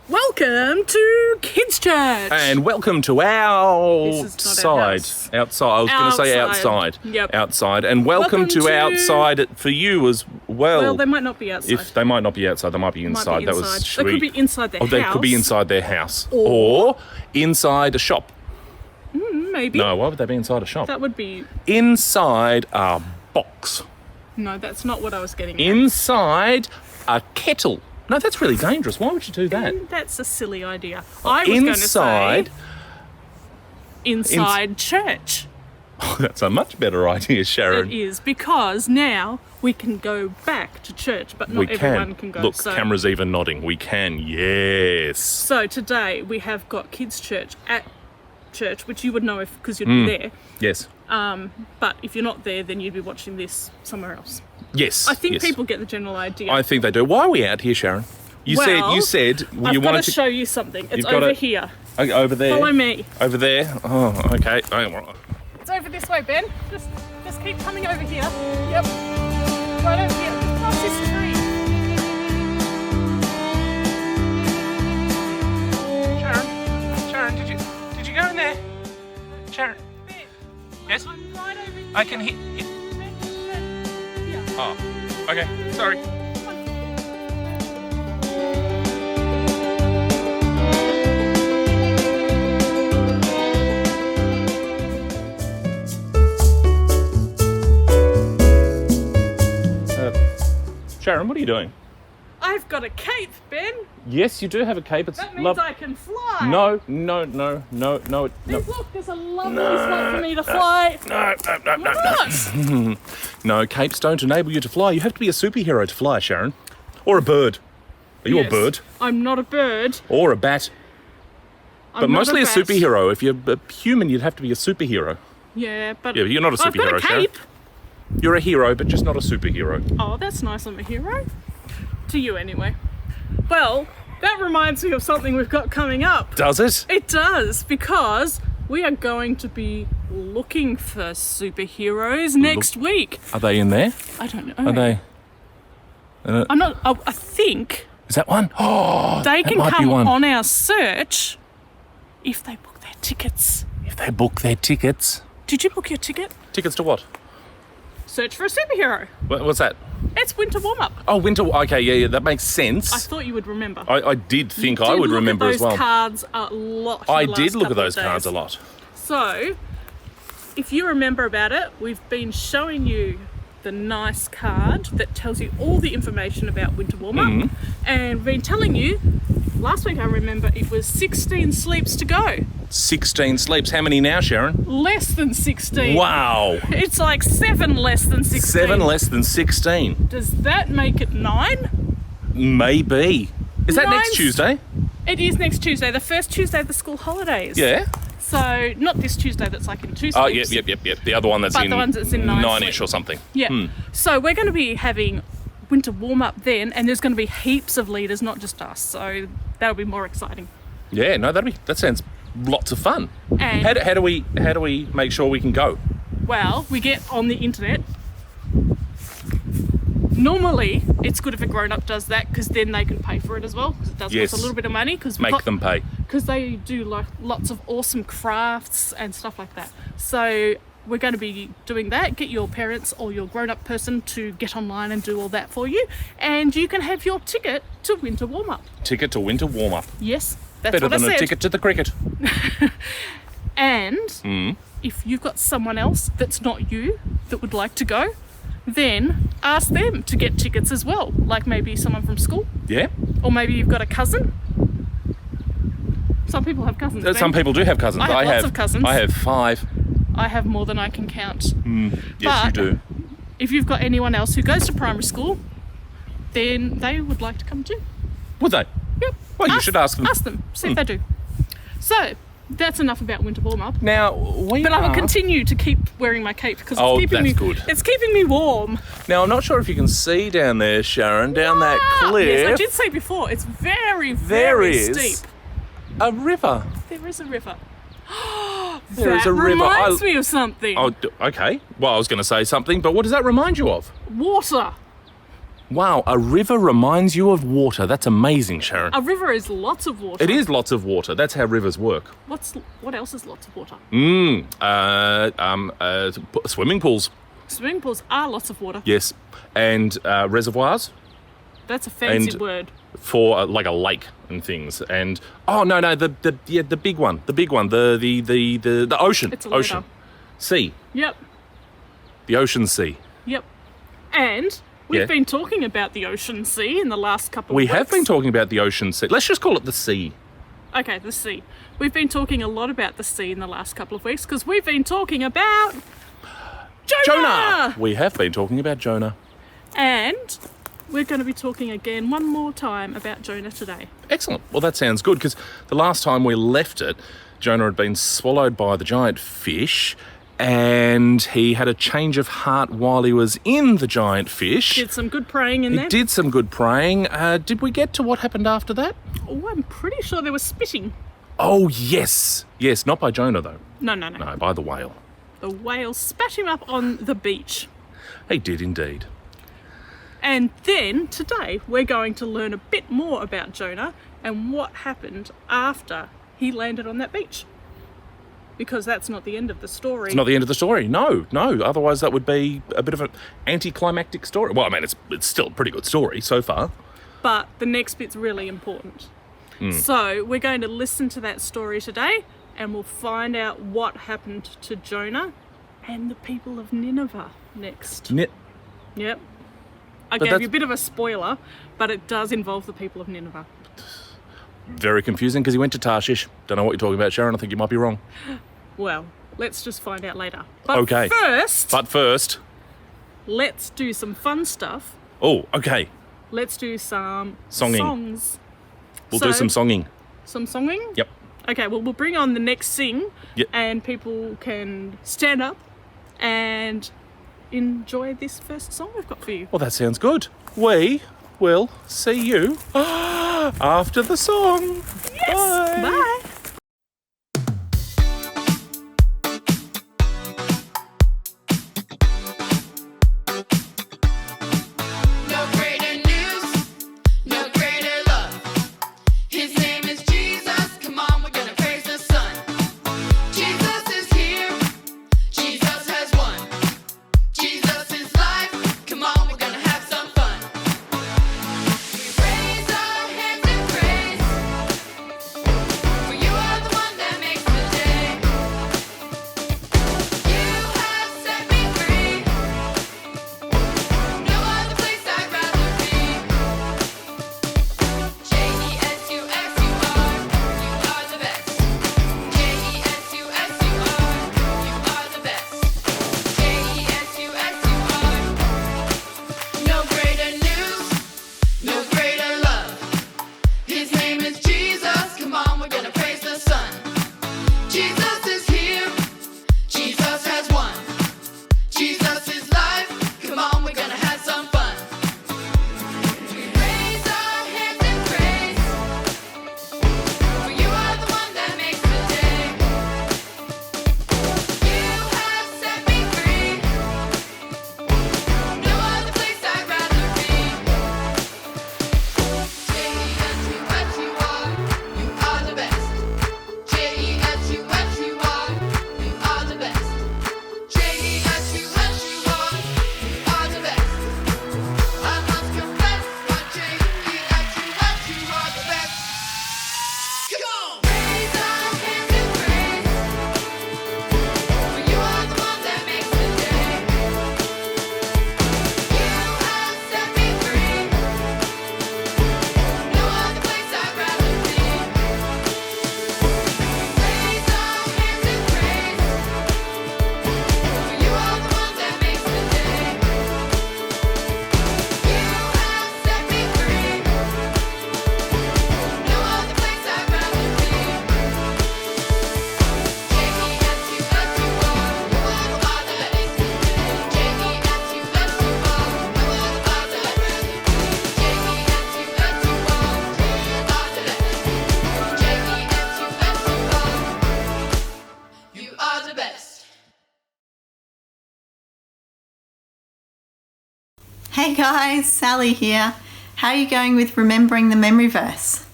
Welcome to Kids Church. And welcome to outside. Outside. I was going to say outside. Yep. Outside. And welcome to outside for you as well. Well, they might not be outside. If they might not be outside, they might be inside. They could be inside their house. They could be inside their house. Or inside a shop. Maybe. No, why would they be inside a shop? That would be... Inside a box. No, that's not what I was getting at. Inside a kettle. No, that's really dangerous. Why would you do that? That's a silly idea. I was going to say... Inside church. Oh, that's a much better idea, Sharon. It is, because now we can go back to church, but not everyone can go. Look, camera's even nodding. We can, yes. So today we have got Kids Church at church, which you would know because you'd be there. Yes. But if you're not there, then you'd be watching this somewhere else. Yes. I think people get the general idea. I think they do. Why are we out here, Sharon? You said I've got to show you something. It's over here. Okay, over there. Follow me. Over there. Oh, okay. It's over this way, Ben. Just keep coming over here. Yep. Right over here. Just past this tree. Sharon, did you go in there? Sharon. Ben, Yes. I'm right over here. I can hear. Yeah. Oh. Okay. Sorry. Sharon, what are you doing? I've got a cape, Ben. Yes, you do have a cape. It's That means I can fly. No. Look, there's a lovely spot for me to fly. No. No, capes don't enable you to fly. You have to be a superhero to fly, Sharon. Or a bird. Are you a bird? I'm not a bird. Or a bat. But mostly a bat. superhero. If you're a human, you'd have to be a superhero. Yeah, but Yeah, but you're not a superhero, I've got a cape. Sharon. You're a hero, but just not a superhero. Oh, that's nice. I'm a hero. To you, anyway. Well, that reminds me of something we've got coming up. Does it? It does, because we are going to be looking for superheroes next week. Are they in there? I don't know. Are they? I'm not. I think Is that one? Oh, they that can might be come one. on our search if they book their tickets. If they book their tickets. Did you book your ticket? Tickets to what? Search for a superhero. What's that? It's winter warm-up. Oh, winter. Okay, yeah, that makes sense. I thought you would remember. I did think I would remember as well. Those cards a lot. I did look at those cards a lot. So, if you remember about it, we've been showing you the nice card that tells you all the information about winter warm-up, and we've been telling you. Last week, I remember it was 16 sleeps to go. 16 sleeps. How many now, Sharon? Less than 16. Wow. It's like 7 less than 16. 7 less than 16. Does that make it 9? Maybe. Is that next Tuesday? It is next Tuesday, the first Tuesday of the school holidays. Yeah. So, not this Tuesday that's like in 2 sleeps. Oh, yep. The other one that's But the ones that's in 9 9-ish or something. Yeah. So, we're going to be having winter warm-up then, and there's going to be heaps of leaders, not just us. So, that'll be more exciting. Yeah, no, that sounds lots of fun. And How do we make sure we can go? well, we get on the internet. Normally, it's good if a grown-up does that because then they can pay for it as well. Because it does Yes. cost a little bit of money. Make them pay. Because they do like lots of awesome crafts and stuff like that. So we're going to be doing that. Get your parents or your grown-up person to get online and do all that for you, and you can have your ticket to winter warm-up. Ticket to winter warm-up. Yes, that's Better what I than said. a ticket to the cricket. And if you've got someone else that's not you that would like to go, then ask them to get tickets as well. Like maybe someone from school, Yeah. or maybe you've got a cousin. Some people have cousins. Some people do have cousins. I have lots of cousins. I have 5. I have more than I can count. Yes, you But do. if you've got anyone else who goes to primary school, then they would like to come too. Would they? Yep. Well, you should ask them. Ask them. See if they do. So, that's enough about winter warm-up. Now, But I will continue to keep wearing my cape because Oh, it's keeping that's me good. It's keeping me warm. Now, I'm not sure if you can see down there, Sharon, down that cliff. Yes, I did say before, it's very, There very is steep. a river. There is a river. There is that a river. reminds me of something. Oh, okay. Well, I was going to say something, but what does that remind you of? Water. Wow, a river reminds you of water. That's amazing, Sharon. A river is lots of water. It is lots of water. That's how rivers work. What else is lots of water? Swimming pools. Swimming pools are lots of water. Yes. And reservoirs That's a fancy word. for like a lake and things. And the big one. The ocean. It's a letter. Ocean. Sea. Yep. The ocean sea. Yep. And we've been talking about the ocean sea in the last couple of We weeks. have been talking about the ocean sea. Let's just call it the sea. Okay, the sea. We've been talking a lot about the sea in the last couple of weeks because we've been talking about Jonah! We have been talking about Jonah. And we're going to be talking again one more time about Jonah today. Excellent. Well, that sounds good because the last time we left it, Jonah had been swallowed by the giant fish and he had a change of heart while he was in the giant fish. Did some good praying in there. He did some good praying. Did we get to what happened after that? Oh, I'm pretty sure there was spitting. Oh, yes. Yes, not by Jonah, though. No. No, by the whale. The whale spat him up on the beach. He did indeed. And then today we're going to learn a bit more about Jonah and what happened after he landed on that beach. Because that's not the end of the story. It's not the end of the story. No. Otherwise, that would be a bit of an anticlimactic story. Well, I mean, it's still a pretty good story so far. But the next bit's really important. So we're going to listen to that story today and we'll find out what happened to Jonah and the people of Nineveh next. Yep. I gave you a bit of a spoiler, but it does involve the people of Nineveh. Very confusing because he went to Tarshish. Don't know what you're talking about, Sharon. I think you might be wrong. Well, let's just find out later. But Okay. But first, let's do some fun stuff. Oh, okay. Let's do some Songing. songs. We'll do some songing. Some songing? Yep. Okay, well, we'll bring on the next sing Yep. and people can stand up and enjoy this first song we've got for you. Well, that sounds good. We will see you after the song. Yes! Bye! No greater news, no greater love. His name is Jesus. Come on, we're gonna praise the Son. Jesus is here. Jesus has won. Jesus is life. Come on, we're gonna have some fun. We raise our hands in praise. Hey guys, Sally here. How are you going with remembering the memory verse?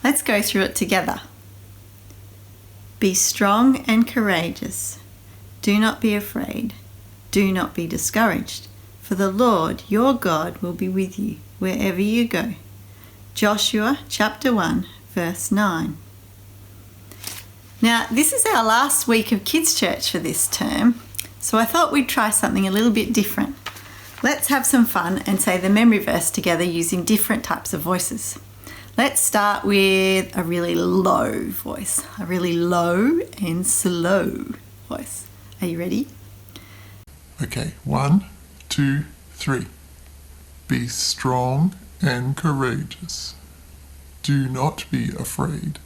Let's go through it together. Be strong and courageous. Do not be afraid. Do not be discouraged. For the Lord your God will be with you wherever you go. Joshua chapter 1 verse 9. Now this is our last week of Kids Church for this term, so I thought we'd try something a little bit different. Let's have some fun and say the memory verse together using different types of voices. Let's start with a really low voice, a really low and slow voice. Are you ready? Okay, 1, 2, 3. Be strong and courageous. Do not be afraid.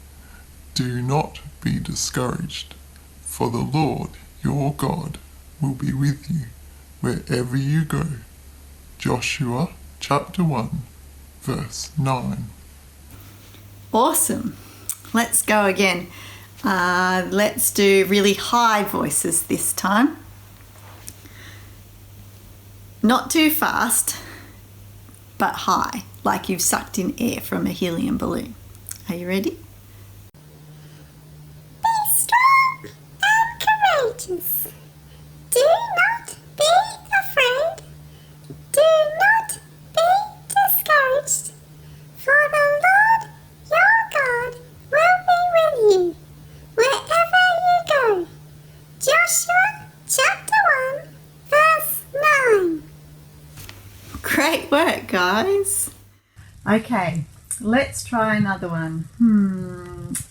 Do not be discouraged. For the Lord your God will be with you wherever you go. Joshua chapter 1 verse 9. Awesome. Let's go again. Let's do really high voices this time. Not too fast, but high, like you've sucked in air from a helium balloon. Are you ready? Be strong and courageous. Do not be afraid. Do not be discouraged. For the Lord your God will be with you wherever you go. Joshua chapter 1 verse 9. Great work, guys. Okay, let's try another one.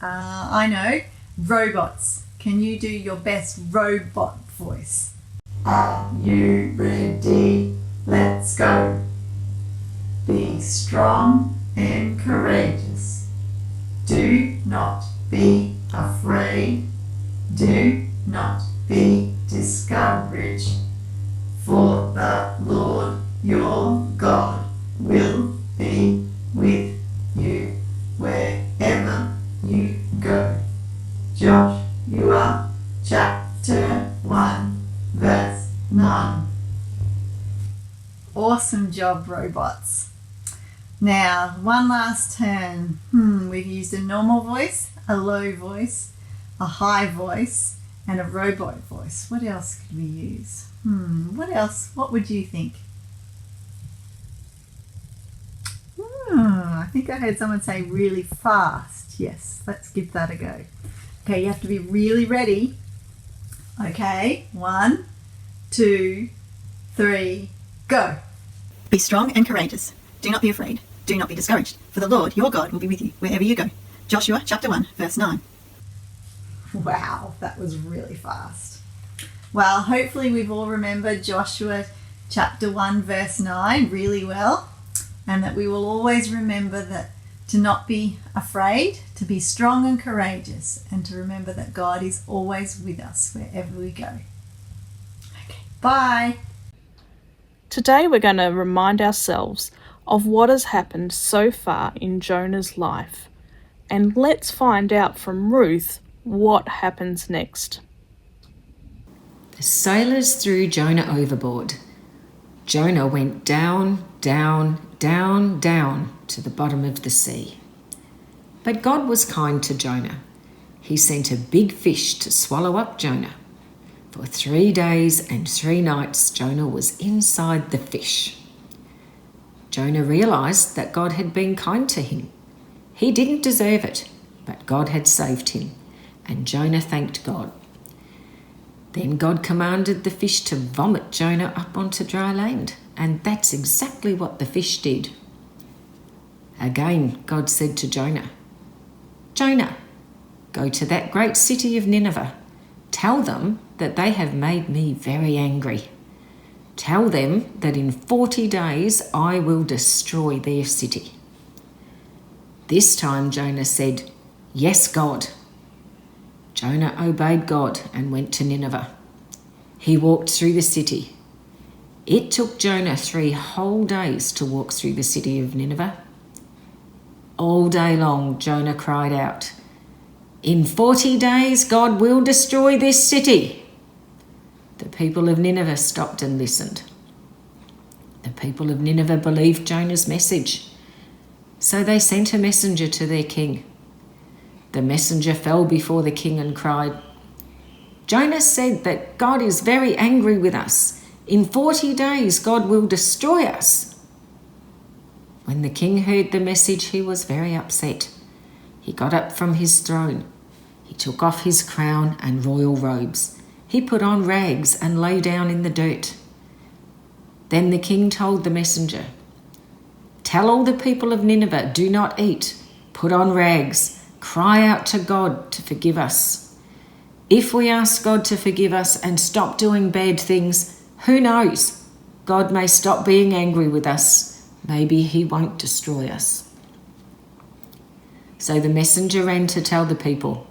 I know, robots. Can you do your best robot voice? Are you ready? Let's go. Be strong and courageous. Do not be afraid. Do not be discouraged. For the Lord your God will be with you wherever you go. Joshua chapter 1 verse 9. Awesome job, robots. Now, one last turn. We've used a normal voice, a low voice, a high voice, and a robot voice. What else could we use? What else? What would you think? I think I heard someone say really fast. Yes, let's give that a go. Okay, you have to be really ready. Okay, 1, 2, 3, go. Be strong and courageous. Do not be afraid. Do not be discouraged. For the Lord your God will be with you wherever you go. Joshua chapter 1 verse 9. Wow, that was really fast. Well, hopefully we've all remembered Joshua chapter 1 verse 9 really well, and that we will always remember that to not be afraid, to be strong and courageous, and to remember that God is always with us wherever we go. Okay, bye. Today we're going to remind ourselves of what has happened so far in Jonah's life, and let's find out from Ruth what happens next. The sailors threw Jonah overboard. Jonah went down, down, down, down to the bottom of the sea. But God was kind to Jonah. He sent a big fish to swallow up Jonah. For 3 days and 3 nights, Jonah was inside the fish. Jonah realised that God had been kind to him. He didn't deserve it, but God had saved him, and Jonah thanked God. Then God commanded the fish to vomit Jonah up onto dry land, and that's exactly what the fish did. Again, God said to Jonah, "Jonah, go to that great city of Nineveh. Tell them that they have made me very angry. Tell them that in 40 days I will destroy their city." This time Jonah said, "Yes, God." Jonah obeyed God and went to Nineveh. He walked through the city. It took Jonah 3 whole days to walk through the city of Nineveh. All day long, Jonah cried out, "In 40 days, God will destroy this city." The people of Nineveh stopped and listened. The people of Nineveh believed Jonah's message, so they sent a messenger to their king. The messenger fell before the king and cried, "Jonah said that God is very angry with us. In 40 days God will destroy us." When the king heard the message, he was very upset. He got up from his throne. He took off his crown and royal robes. He put on rags and lay down in the dirt. Then the king told the messenger, "Tell all the people of Nineveh, do not eat, put on rags, cry out to God to forgive us. If we ask God to forgive us and stop doing bad things, who knows? God may stop being angry with us. Maybe he won't destroy us." So the messenger ran to tell the people,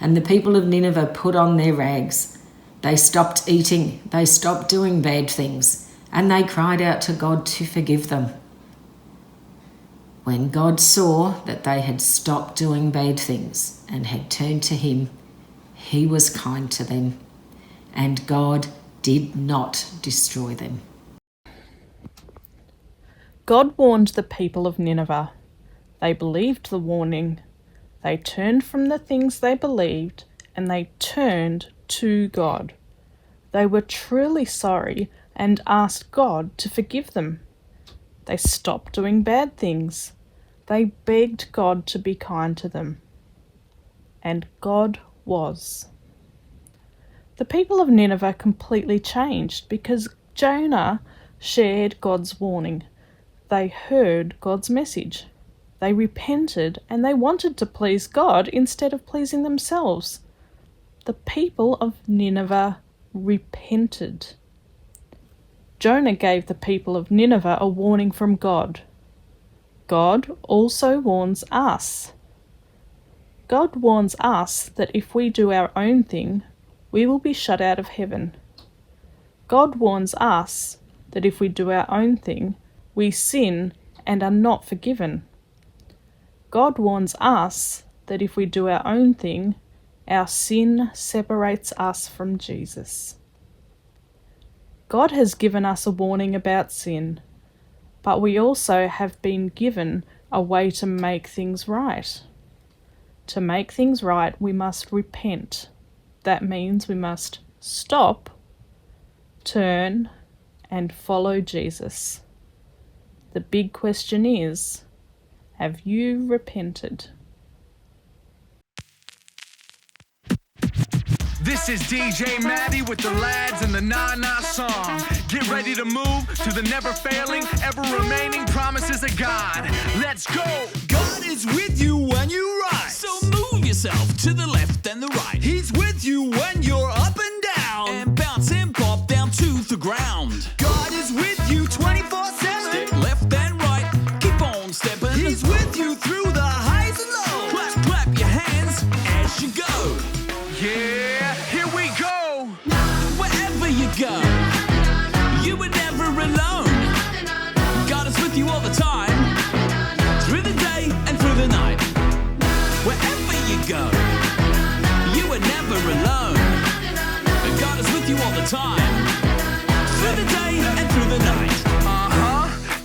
and the people of Nineveh put on their rags. They stopped eating, they stopped doing bad things, and they cried out to God to forgive them. When God saw that they had stopped doing bad things and had turned to him, he was kind to them, and God did not destroy them. God warned the people of Nineveh. They believed the warning. They turned from the things they believed, and they turned to God. They were truly sorry and asked God to forgive them. They stopped doing bad things. They begged God to be kind to them. And God was. The people of Nineveh completely changed because Jonah shared God's warning. They heard God's message. They repented and they wanted to please God instead of pleasing themselves. The people of Nineveh repented. Jonah gave the people of Nineveh a warning from God. God also warns us. God warns us that if we do our own thing, we will be shut out of heaven. God warns us that if we do our own thing, we sin and are not forgiven. God warns us that if we do our own thing, our sin separates us from Jesus. God has given us a warning about sin, but we also have been given a way to make things right. To make things right, we must repent. That means we must stop, turn, and follow Jesus. The big question is, have you repented? This is DJ Maddie with the lads and the Na-Na song. Get ready to move to the never-failing, ever-remaining promises of God. Let's go! God is with you when you rise. So move yourself to the left and the right. He's with you when you're up and down. And bounce and pop down to the ground. God is with you 24/7. Step left and right, keep on stepping. He's with you through the highs and lows. Clap, clap your hands as you go. Yeah, here we go! Wherever you go, you were never alone. God is with you all the time, through the day and through the night. Wherever you go, you were never alone. God is with you all the time, through the day and through the night.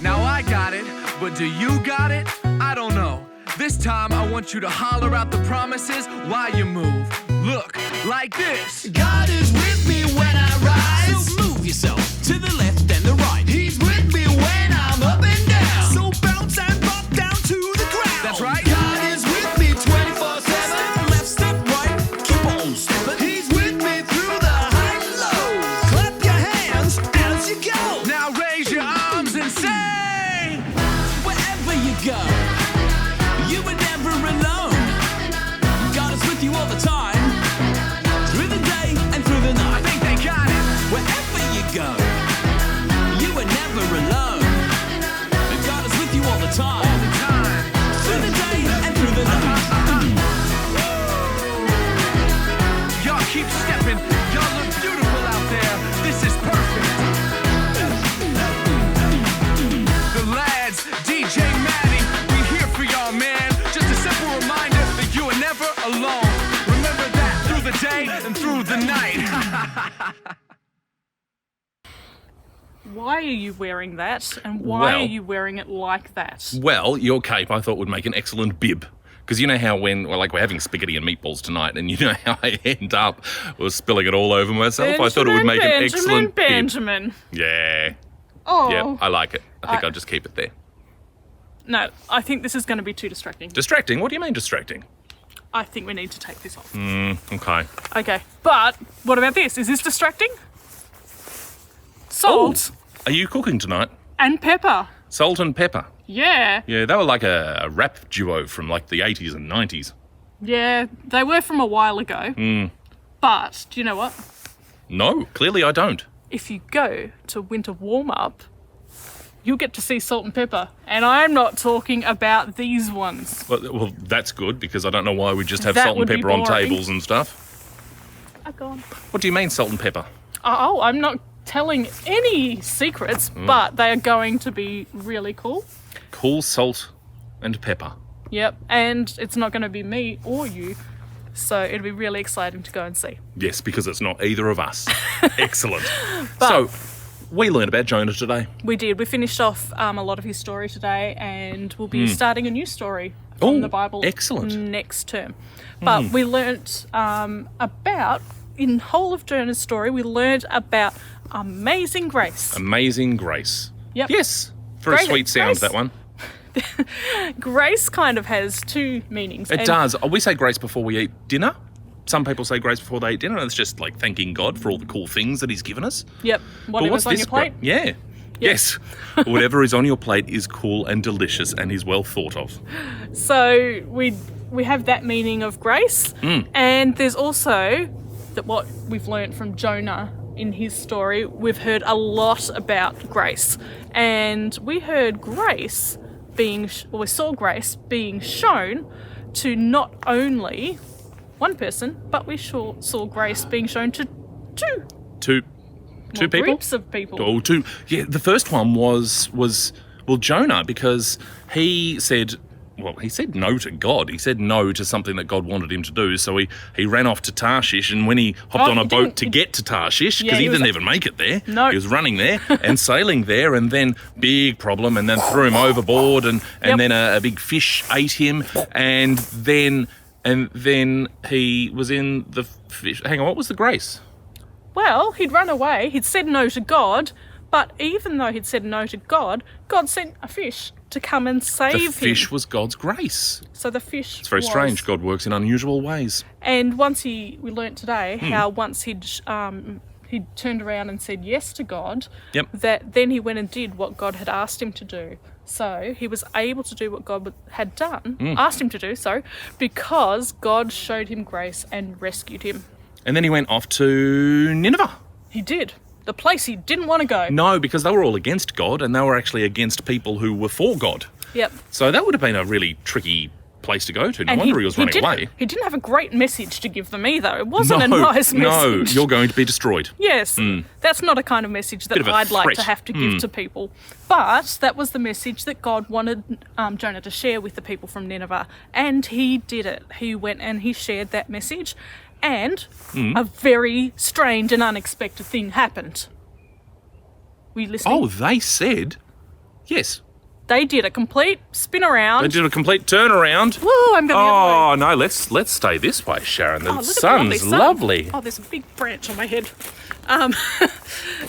Now I got it, but do you got it? I don't know. This time I want you to holler out the promises while you move. Look, like this. God is with me when I rise. So move yourself to the left and the right. He's with me when I'm up and down. So bounce and pop down to the ground. That's right. God is with me 24/7. Step left, step right, keep on stepping. He's with me through the high and low. Clap your hands as you go. Now raise your arms and say, Wherever you go, you were never alone. God is with you all the time. Wherever you go, you were never alone. And God is with you all the time. Through the day and through the night. y'all keep stepping. Y'all look beautiful out there. This is perfect. The lads, DJ Maddie, we here for y'all, man. Just a simple reminder that you are never alone. Remember that through the day and through the night. why are you wearing that? And why Well- are you wearing it like that? Well, your cape I thought would make an excellent bib. Because you know how we're having spaghetti and meatballs tonight, and you know how I end up was spilling it all over myself. I thought it would make an excellent bib. Benjamin. Yeah. Oh. Yeah, I like it. I think I'll just keep it there. No, I think this is going to be too distracting. Distracting? What do you mean distracting? I think we need to take this off. Okay. Okay, but what about this? Is this distracting? Salt Are you cooking tonight? and pepper. Salt and pepper. Yeah. Yeah, they were like a rap duo from like the 80s and 90s. Yeah, they were from a while ago. But do you know what? No, clearly I don't. If you go to winter warm-up, you'll get to see Salt and Pepper. And I'm not talking about these ones. Well, that's good because I don't know why we just have That salt and would be pepper on boring. tables and stuff. Gone. What do you mean salt and pepper? Oh, I'm not telling any secrets, but they are going to be really cool. Cool salt and pepper. Yep, and it's not going to be me or you, so it'll be really exciting to go and see. Yes, because it's not either of us. Excellent. So, we learned about Jonah today. We did. We finished off a lot of his story today, and we'll be starting a new story from the Bible excellent. next term. But we learnt about, in whole of Jonah's story, we learned about amazing grace. Amazing grace. Yep. Yes. Very Great- sweet sound, grace- that one. Grace kind of has two meanings. It does. We say grace before we eat dinner. Some people say grace before they eat dinner, and it's just like thanking God for all the cool things that He's given us. Yep. But Whatever's on your plate. Yeah. Yes. Whatever is on your plate is cool and delicious and is well thought of. So we have that meaning of grace, and there's also that what we've learned from Jonah in his story. We've heard a lot about grace, and we heard grace we saw grace being shown to not only one person, but we saw grace being shown to two Two people? groups of people. Oh, two. Yeah, the first one was Jonah, because he said no to God. He said no to something that God wanted him to do. So he ran off to Tarshish, and when he hopped on a boat to get to Tarshish, because he didn't even make it there. No. He was running there and sailing there, and then big problem, and then threw him overboard, and then a big fish ate him, and then he was in the fish. Hang on, what was the grace? Well, he'd run away. He'd said no to God, but even though he'd said no to God, God sent a fish to come and save him. The fish was God's grace. So the fish. It's very strange. God works in unusual ways. And we learnt today how once he'd turned around and said yes to God, that then he went and did what God had asked him to do. So he was able to do what God had asked him to do, because God showed him grace and rescued him. And then he went off to Nineveh. He did. The place he didn't want to go. No, because they were all against God, and they were actually against people who were for God. Yep. So that would have been a really tricky place to go to. No wonder he was running away. He didn't have a great message to give them either. It wasn't a nice message. No, you're going to be destroyed. Yes, that's not a kind of message that I'd like to have to give to people. But that was the message that God wanted Jonah to share with the people from Nineveh. And he did it. He went and he shared that message. And a very strange and unexpected thing happened. Were you listening? Oh, they said yes. They did a complete spin around. They did a complete turnaround. Woo, I'm going the other way. Oh, no, let's stay this way, Sharon. The Oh, look at the sun's sun. lovely. Oh, there's a big branch on my head.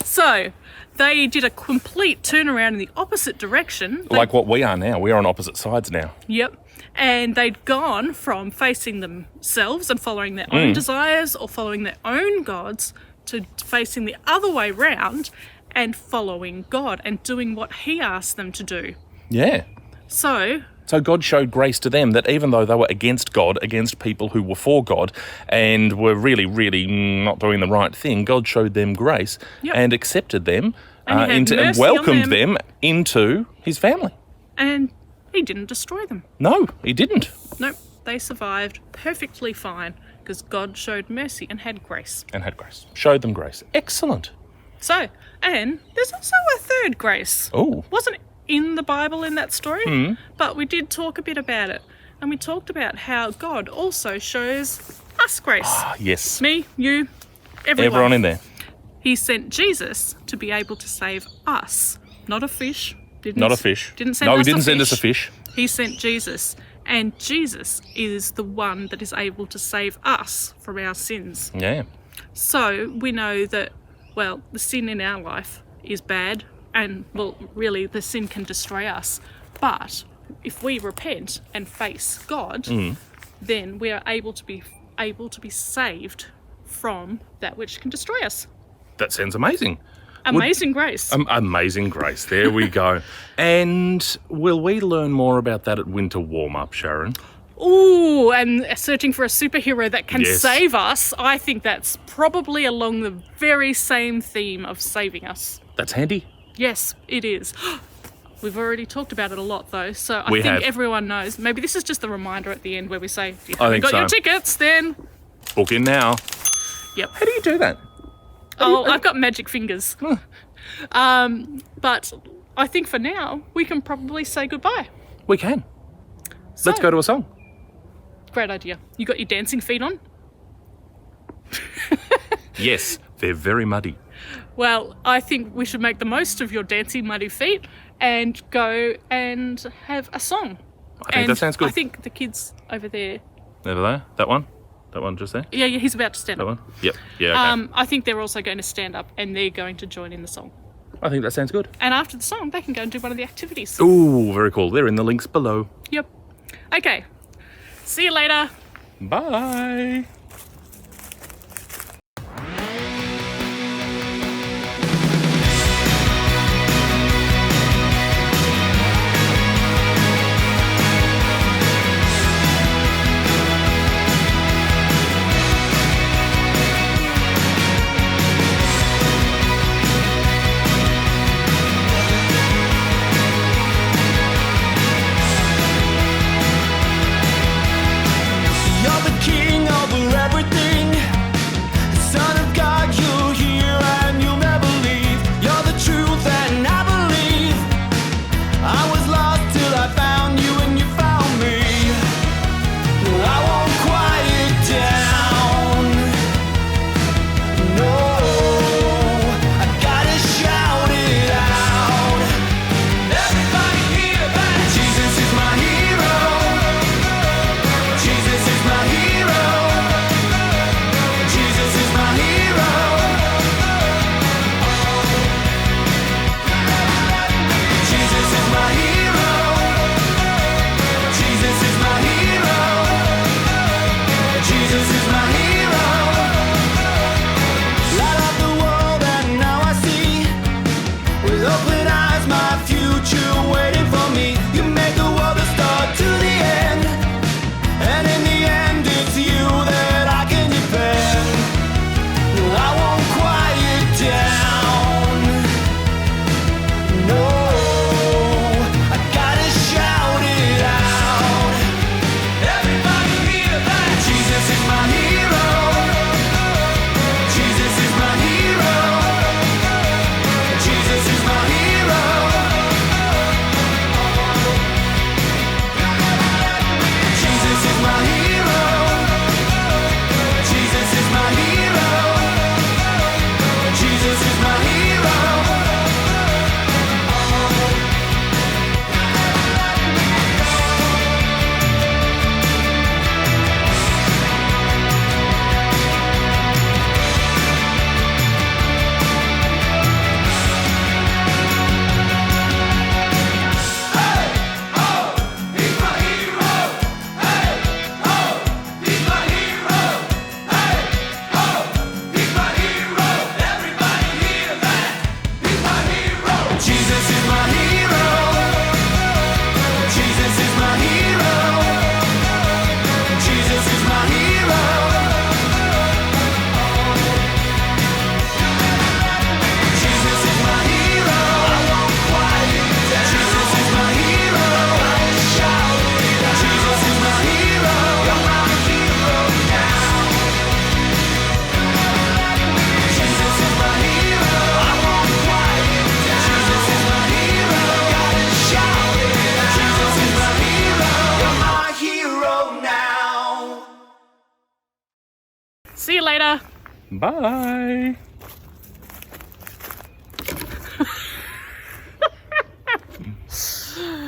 So they did a complete turnaround in the opposite direction. Like what we are now. We're on opposite sides now. Yep. And they'd gone from facing themselves and following their own desires or following their own gods to facing the other way round and following God and doing what He asked them to do. Yeah. So God showed grace to them, that even though they were against God, against people who were for God, and were really, really not doing the right thing, God showed them grace and accepted them and welcomed them into His family. And He didn't destroy them. No, He didn't. Nope. They survived perfectly fine because God showed mercy and had grace. Showed them grace. Excellent. So, and there's also a third grace. Oh. Wasn't in the Bible in that story, but we did talk a bit about it. And we talked about how God also shows us grace. Yes. Me, you, everyone. Everyone in there. He sent Jesus to be able to save us, not a fish. Not a fish. Didn't send No, us he didn't a send us a fish. fish. He sent Jesus. And Jesus is the one that is able to save us from our sins. Yeah. So we know that, well, the sin in our life is bad, and, well, really, the sin can destroy us. But if we repent and face God, then we are able to be saved from that which can destroy us. That sounds amazing. Amazing grace. Amazing grace. There we go. And will we learn more about that at winter warm-up, Sharon? Ooh, and searching for a superhero that can Yes. save us. I think that's probably along the very same theme of saving us. That's handy. Yes, it is. We've already talked about it a lot, though, so I We think have. everyone knows. Maybe this is just the reminder at the end where we say, if you I haven't think got your so. tickets, then... Book in now. Yep. How do you do that? Oh, I've got magic fingers. But I think for now, we can probably say goodbye. We can. So, Let's go to a song. Great idea. You got your dancing feet on? Yes, they're very muddy. Well, I think we should make the most of your dancing muddy feet and go and have a song. I think that sounds good. I think the kids over there... Over there? That one? That one just there? Yeah, he's about to stand That up. one? Yep. Yeah, okay. I think they're also going to stand up and they're going to join in the song. I think that sounds good. And after the song, they can go and do one of the activities. Ooh, very cool. They're in the links below. Yep. Okay. See you later. Bye. You're the king over everything. Son of God, you're here and you'll never leave. You're the truth and I believe. I was lost till I found you and you found me. No, I won't quiet down. No, I gotta shout it out. Everybody hear that Jesus is my hero. Jesus is my hero. Jesus is my hero. Jesus is my hero. Jesus is my hero. Jesus is my hero. Light up the world and now I see. With open eyes my future waiting for me. You made the world a start to the end. And in the end, it's you that I can depend. No, I won't quiet down. No, I gotta shout it out. Everybody hear that Jesus is my hero. Jesus is my hero. Jesus is my hero. Jesus is my hero. Jesus is my hero. Jesus is my hero. He's my hero. Hey, oh, he's my hero. Hey, oh, he's my hero. Everybody hear that? He's my hero. Jesus is my hero. Jesus is my hero. Jesus is my hero. Jesus is my hero. I won't quiet down. Jesus is my hero. I shout it out. Jesus is my hero. You're my hero now. Jesus is my hero. I won't quiet down. Jesus is my hero. Gotta shout it out. Jesus is my hero. You're my hero now. See you later. Bye.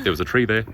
there was a tree there.